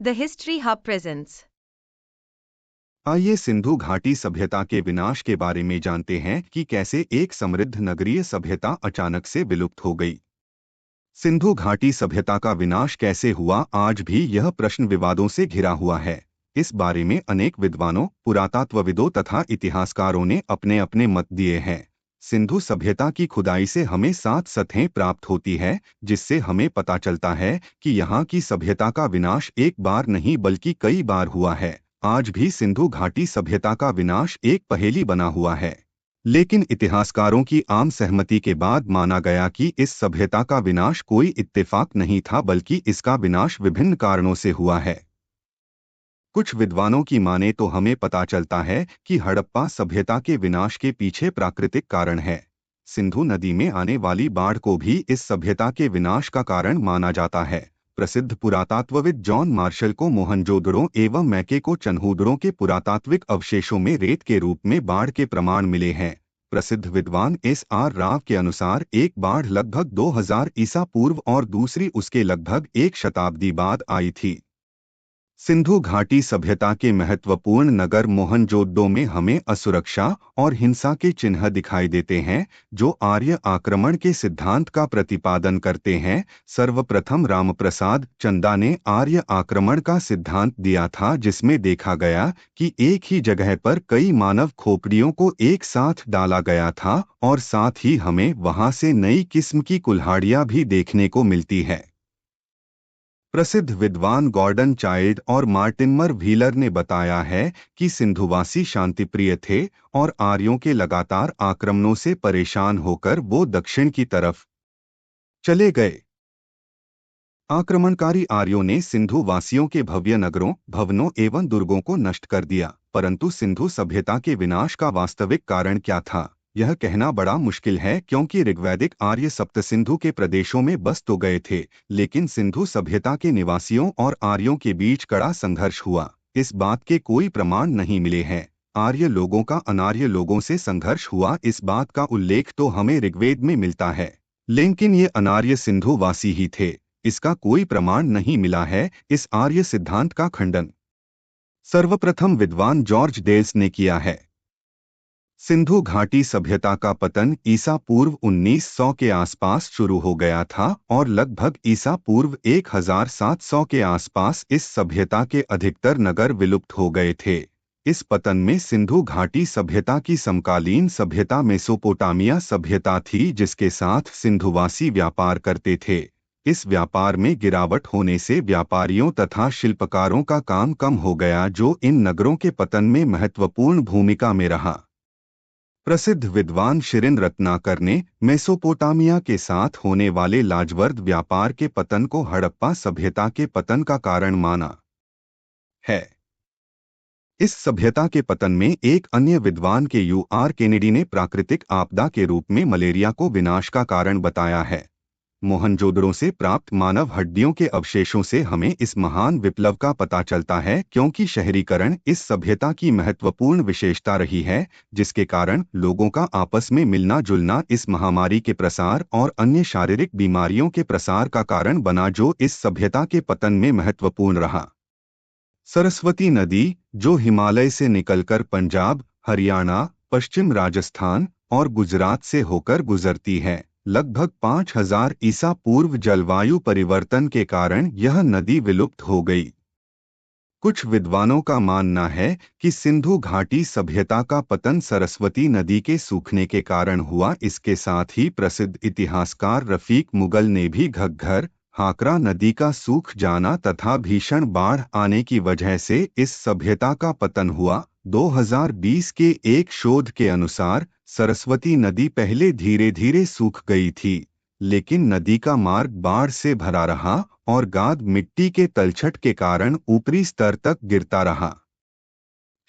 The History Hub presents. आइए सिंधु घाटी सभ्यता के विनाश के बारे में जानते हैं कि कैसे एक समृद्ध नगरीय सभ्यता अचानक से विलुप्त हो गई। सिंधु घाटी सभ्यता का विनाश कैसे हुआ, आज भी यह प्रश्न विवादों से घिरा हुआ है। इस बारे में अनेक विद्वानों, पुरातत्वविदों तथा इतिहासकारों ने अपने अपने मत दिए हैं। सिंधु सभ्यता की खुदाई से हमें 7 सतहें प्राप्त होती है, जिससे हमें पता चलता है कि यहाँ की सभ्यता का विनाश एक बार नहीं बल्कि कई बार हुआ है। आज भी सिंधु घाटी सभ्यता का विनाश एक पहेली बना हुआ है, लेकिन इतिहासकारों की आम सहमति के बाद माना गया कि इस सभ्यता का विनाश कोई इत्तेफाक नहीं था, बल्कि इसका विनाश विभिन्न कारणों से हुआ है। कुछ विद्वानों की माने तो हमें पता चलता है कि हड़प्पा सभ्यता के विनाश के पीछे प्राकृतिक कारण है। सिंधु नदी में आने वाली बाढ़ को भी इस सभ्यता के विनाश का कारण माना जाता है। प्रसिद्ध पुरातत्वविद जॉन मार्शल को मोहनजोदड़ो एवं मैके को चन्हूदड़ों के पुरातात्विक अवशेषों में रेत के रूप में बाढ़ के प्रमाण मिले हैं। प्रसिद्ध विद्वान S.R. राव के अनुसार एक बाढ़ लगभग 2000 ईसा पूर्व और दूसरी उसके लगभग 1 शताब्दी बाद आई थी। सिंधु घाटी सभ्यता के महत्वपूर्ण नगर मोहनजोदड़ो में हमें असुरक्षा और हिंसा के चिन्ह दिखाई देते हैं, जो आर्य आक्रमण के सिद्धांत का प्रतिपादन करते हैं। सर्वप्रथम रामप्रसाद चंदा ने आर्य आक्रमण का सिद्धांत दिया था, जिसमें देखा गया कि एक ही जगह पर कई मानव खोपड़ियों को एक साथ डाला गया था, और साथ ही हमें वहां से नई किस्म की कुल्हाड़ियां भी देखने को मिलती है। प्रसिद्ध विद्वान गॉर्डन चाइल्ड और मार्टिनमर व्हीलर ने बताया है कि सिंधुवासी शांतिप्रिय थे और आर्यों के लगातार आक्रमणों से परेशान होकर वो दक्षिण की तरफ चले गए। आक्रमणकारी आर्यों ने सिंधु वासियों के भव्य नगरों, भवनों एवं दुर्गों को नष्ट कर दिया, परंतु सिंधु सभ्यता के विनाश का वास्तविक कारण क्या था, यह कहना बड़ा मुश्किल है, क्योंकि ऋग्वैदिक आर्य सप्तसिंधु के प्रदेशों में बस तो गए थे, लेकिन सिंधु सभ्यता के निवासियों और आर्यों के बीच कड़ा संघर्ष हुआ। इस बात के कोई प्रमाण नहीं मिले हैं। आर्य लोगों का अनार्य लोगों से संघर्ष हुआ, इस बात का उल्लेख तो हमें ऋग्वेद में मिलता है, लेकिन ये अनार्य सिंधु वासी ही थे, इसका कोई प्रमाण नहीं मिला है। इस आर्य सिद्धांत का खंडन सर्वप्रथम विद्वान जॉर्ज डेल्स ने किया है। सिंधु घाटी सभ्यता का पतन ईसा पूर्व 1900 के आसपास शुरू हो गया था और लगभग ईसा पूर्व 1700 के आसपास इस सभ्यता के अधिकतर नगर विलुप्त हो गए थे। इस पतन में सिंधु घाटी सभ्यता की समकालीन सभ्यता मेसोपोटामिया सभ्यता थी, जिसके साथ सिंधुवासी व्यापार करते थे। इस व्यापार में गिरावट होने से व्यापारियों तथा शिल्पकारों का काम कम हो गया, जो इन नगरों के पतन में महत्वपूर्ण भूमिका में रहा। प्रसिद्ध विद्वान शिरिन रत्नाकर ने मेसोपोटामिया के साथ होने वाले लाजवर्द व्यापार के पतन को हड़प्पा सभ्यता के पतन का कारण माना है। इस सभ्यता के पतन में एक अन्य विद्वान KUR केनेडी ने प्राकृतिक आपदा के रूप में मलेरिया को विनाश का कारण बताया है। मोहनजोदड़ो से प्राप्त मानव हड्डियों के अवशेषों से हमें इस महान विप्लव का पता चलता है, क्योंकि शहरीकरण इस सभ्यता की महत्वपूर्ण विशेषता रही है, जिसके कारण लोगों का आपस में मिलना जुलना इस महामारी के प्रसार और अन्य शारीरिक बीमारियों के प्रसार का कारण बना, जो इस सभ्यता के पतन में महत्वपूर्ण रहा। सरस्वती नदी, जो हिमालय से निकलकर पंजाब, हरियाणा, पश्चिम राजस्थान और गुजरात से होकर गुजरती है, लगभग 5000 ईसा पूर्व जलवायु परिवर्तन के कारण यह नदी विलुप्त हो गई। कुछ विद्वानों का मानना है कि सिंधु घाटी सभ्यता का पतन सरस्वती नदी के सूखने के कारण हुआ। इसके साथ ही प्रसिद्ध इतिहासकार रफीक मुगल ने भी घग्घर, हाकरा नदी का सूख जाना तथा भीषण बाढ़ आने की वजह से इस सभ्यता का पतन हुआ। 2020 के एक शोध के अनुसार सरस्वती नदी पहले धीरे धीरे सूख गई थी, लेकिन नदी का मार्ग बाढ़ से भरा रहा और गाद मिट्टी के तलछट के कारण ऊपरी स्तर तक गिरता रहा।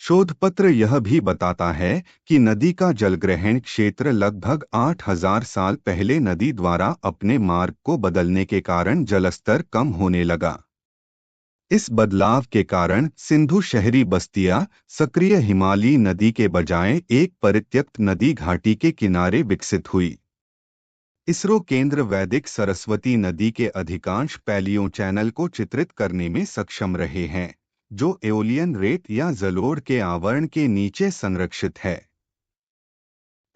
शोधपत्र यह भी बताता है कि नदी का जलग्रहण क्षेत्र लगभग 8000 साल पहले नदी द्वारा अपने मार्ग को बदलने के कारण जलस्तर कम होने लगा। इस बदलाव के कारण सिंधु शहरी बस्तियां सक्रिय हिमालयी नदी के बजाय एक परित्यक्त नदी घाटी के किनारे विकसित हुई। इसरो केंद्र वैदिक सरस्वती नदी के अधिकांश पैलियों चैनल को चित्रित करने में सक्षम रहे हैं, जो एओलियन रेत या जलोढ़ के आवरण के नीचे संरक्षित है।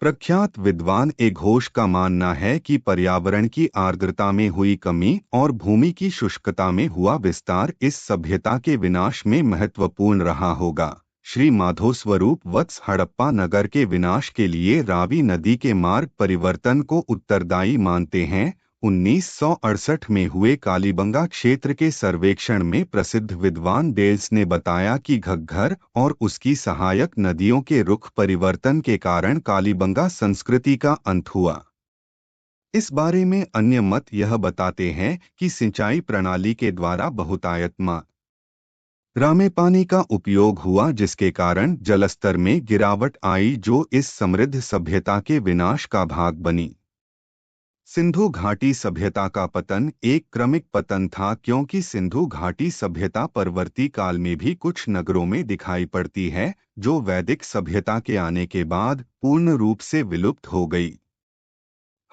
प्रख्यात विद्वान ए घोष का मानना है कि पर्यावरण की आर्द्रता में हुई कमी और भूमि की शुष्कता में हुआ विस्तार इस सभ्यता के विनाश में महत्वपूर्ण रहा होगा। श्री माधो स्वरूप वत्स हड़प्पा नगर के विनाश के लिए रावी नदी के मार्ग परिवर्तन को उत्तरदायी मानते हैं। 1968 में हुए कालीबंगा क्षेत्र के सर्वेक्षण में प्रसिद्ध विद्वान डेल्स ने बताया कि घग्घर और उसकी सहायक नदियों के रुख परिवर्तन के कारण कालीबंगा संस्कृति का अंत हुआ। इस बारे में अन्य मत यह बताते हैं कि सिंचाई प्रणाली के द्वारा बहुतायत मात्रा में पानी का उपयोग हुआ, जिसके कारण जलस्तर में गिरावट आई जो इस समृद्ध सभ्यता के विनाश का भाग बनी। सिंधु घाटी सभ्यता का पतन एक क्रमिक पतन था, क्योंकि सिंधु घाटी सभ्यता परवर्ती काल में भी कुछ नगरों में दिखाई पड़ती है, जो वैदिक सभ्यता के आने के बाद पूर्ण रूप से विलुप्त हो गई।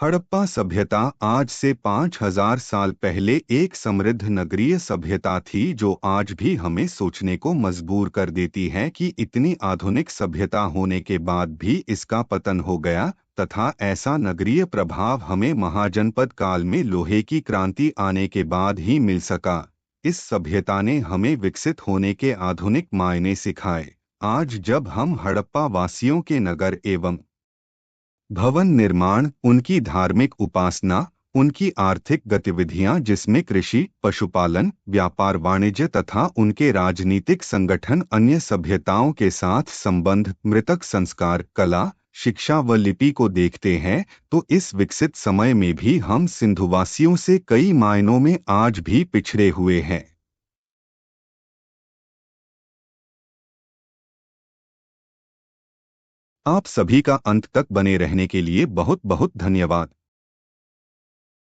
हड़प्पा सभ्यता आज से 5000 साल पहले एक समृद्ध नगरीय सभ्यता थी, जो आज भी हमें सोचने को मजबूर कर देती है कि इतनी आधुनिक सभ्यता होने के बाद भी इसका पतन हो गया, तथा ऐसा नगरीय प्रभाव हमें महाजनपद काल में लोहे की क्रांति आने के बाद ही मिल सका। इस सभ्यता ने हमें विकसित होने के आधुनिक मायने सिखाए। आज जब हम हड़प्पा वासियों के नगर एवं भवन निर्माण, उनकी धार्मिक उपासना, उनकी आर्थिक गतिविधियां जिसमें कृषि, पशुपालन, व्यापार वाणिज्य तथा उनके राजनीतिक संगठन, अन्य सभ्यताओं के साथ संबंध, मृतक संस्कार, कला, शिक्षा व लिपि को देखते हैं, तो इस विकसित समय में भी हम सिंधुवासियों से कई मायनों में आज भी पिछड़े हुए हैं। आप सभी का अंत तक बने रहने के लिए बहुत बहुत धन्यवाद।